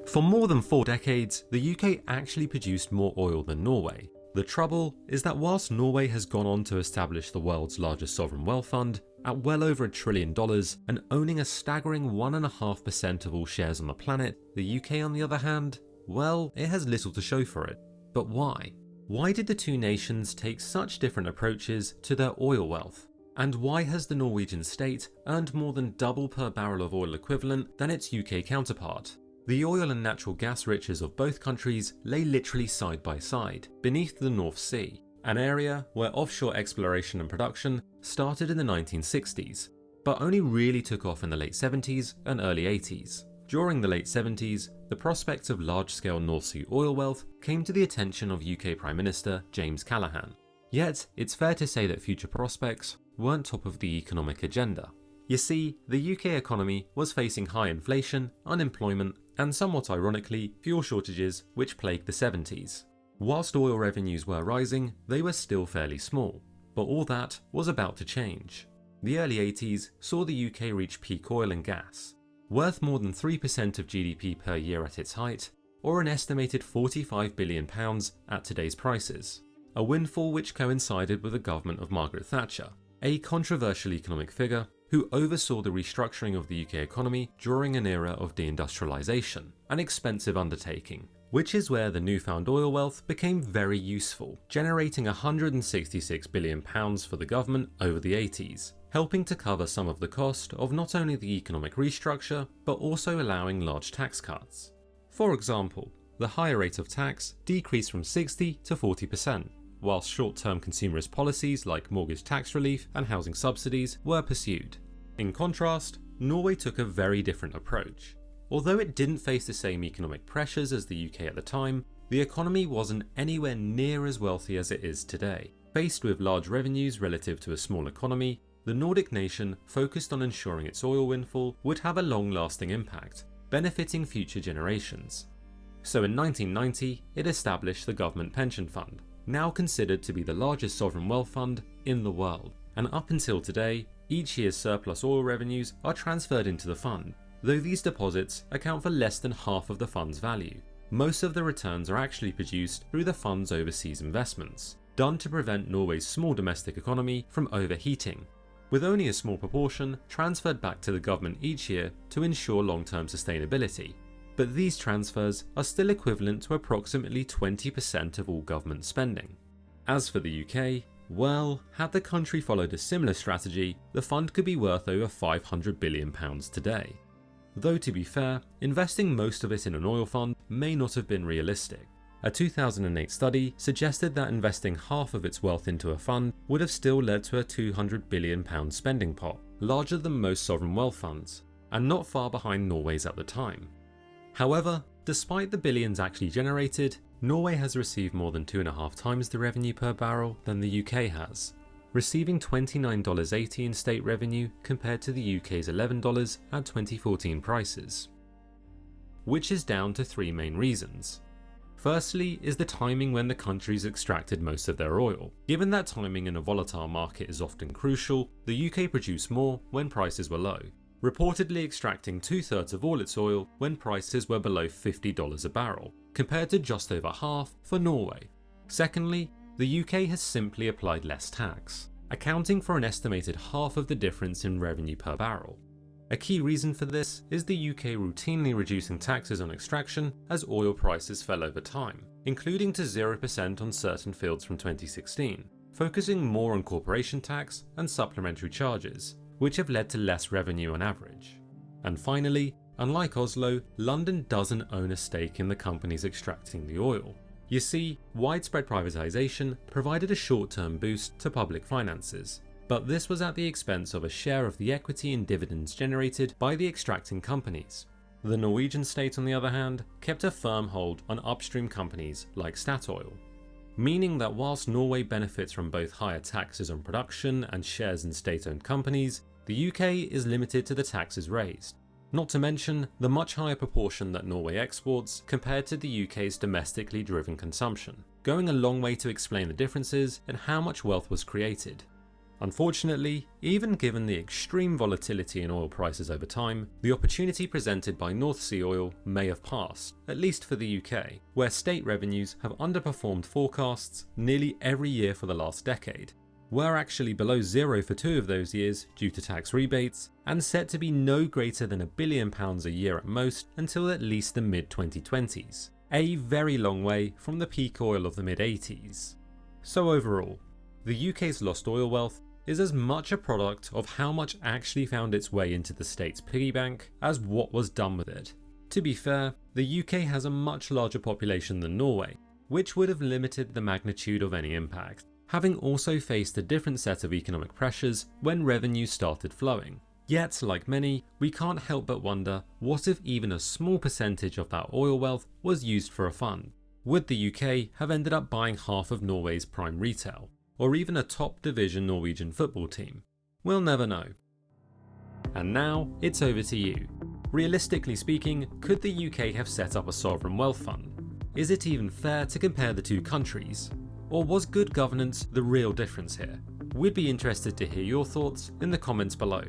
For more than 4 decades, the UK actually produced more oil than Norway. The trouble is that whilst Norway has gone on to establish the world's largest sovereign wealth fund at well over $1 trillion and owning a staggering 1.5% of all shares on the planet, the UK on the other hand, well, it has little to show for it. But why? Why did the two nations take such different approaches to their oil wealth? And why has the Norwegian state earned more than double per barrel of oil equivalent than its UK counterpart? The oil and natural gas riches of both countries lay literally side by side, beneath the North Sea, an area where offshore exploration and production started in the 1960s, but only really took off in the late 70s and early 80s. During the late 70s, the prospects of large-scale North Sea oil wealth came to the attention of UK Prime Minister James Callaghan. Yet, it's fair to say that future prospects weren't top of the economic agenda. You see, the UK economy was facing high inflation, unemployment, and somewhat ironically, fuel shortages which plagued the 70s. Whilst oil revenues were rising, they were still fairly small, but all that was about to change. The early 80s saw the UK reach peak oil and gas, worth more than 3% of GDP per year at its height, or an estimated £45 billion at today's prices, a windfall which coincided with the government of Margaret Thatcher, a controversial economic figure who oversaw the restructuring of the UK economy during an era of deindustrialisation, an expensive undertaking, which is where the newfound oil wealth became very useful, generating £166 billion for the government over the 80s, helping to cover some of the cost of not only the economic restructure, but also allowing large tax cuts. For example, the higher rate of tax decreased from 60 to 40%, whilst short-term consumerist policies like mortgage tax relief and housing subsidies were pursued. In contrast, Norway took a very different approach. Although it didn't face the same economic pressures as the UK at the time, the economy wasn't anywhere near as wealthy as it is today. Faced with large revenues relative to a small economy, the Nordic nation focused on ensuring its oil windfall would have a long-lasting impact, benefiting future generations. So in 1990, it established the Government Pension Fund, now considered to be the largest sovereign wealth fund in the world. And up until today, each year's surplus oil revenues are transferred into the fund, though these deposits account for less than half of the fund's value. Most of the returns are actually produced through the fund's overseas investments, done to prevent Norway's small domestic economy from overheating, with only a small proportion transferred back to the government each year to ensure long-term sustainability. But these transfers are still equivalent to approximately 20% of all government spending. As for the UK, well, had the country followed a similar strategy, the fund could be worth over £500 billion today. Though to be fair, investing most of it in an oil fund may not have been realistic. A 2008 study suggested that investing half of its wealth into a fund would have still led to a £200 billion spending pot, larger than most sovereign wealth funds, and not far behind Norway's at the time. However, despite the billions actually generated, Norway has received more than 2.5 times the revenue per barrel than the UK has, receiving $29.80 in state revenue compared to the UK's $11 at 2014 prices. Which is down to 3 main reasons. Firstly is the timing when the countries extracted most of their oil. Given that timing in a volatile market is often crucial, the UK produced more when prices were low, reportedly extracting 2/3 of all its oil when prices were below $50 a barrel, compared to just over half for Norway. Secondly, the UK has simply applied less tax, accounting for an estimated half of the difference in revenue per barrel. A key reason for this is the UK routinely reducing taxes on extraction as oil prices fell over time, including to 0% on certain fields from 2016, focusing more on corporation tax and supplementary charges, which have led to less revenue on average. And finally, unlike Oslo, London doesn't own a stake in the companies extracting the oil. You see, widespread privatisation provided a short-term boost to public finances, but this was at the expense of a share of the equity and dividends generated by the extracting companies. The Norwegian state, on the other hand, kept a firm hold on upstream companies like Statoil, meaning that whilst Norway benefits from both higher taxes on production and shares in state-owned companies, the UK is limited to the taxes raised, not to mention the much higher proportion that Norway exports compared to the UK's domestically driven consumption, going a long way to explain the differences in how much wealth was created. Unfortunately, even given the extreme volatility in oil prices over time, the opportunity presented by North Sea oil may have passed, at least for the UK, where state revenues have underperformed forecasts nearly every year for the last decade. We're actually below zero for 2 of those years due to tax rebates, and set to be no greater than £1 billion a year at most until at least the mid-2020s. A very long way from the peak oil of the mid-80s. So overall, the UK's lost oil wealth is as much a product of how much actually found its way into the state's piggy bank as what was done with it. To be fair, the UK has a much larger population than Norway, which would have limited the magnitude of any impact, having also faced a different set of economic pressures when revenues started flowing. Yet, like many, we can't help but wonder, what if even a small percentage of that oil wealth was used for a fund? Would the UK have ended up buying half of Norway's prime retail, or even a top division Norwegian football team? We'll never know. And now, it's over to you. Realistically speaking, could the UK have set up a sovereign wealth fund? Is it even fair to compare the two countries? Or was good governance the real difference here? We'd be interested to hear your thoughts in the comments below.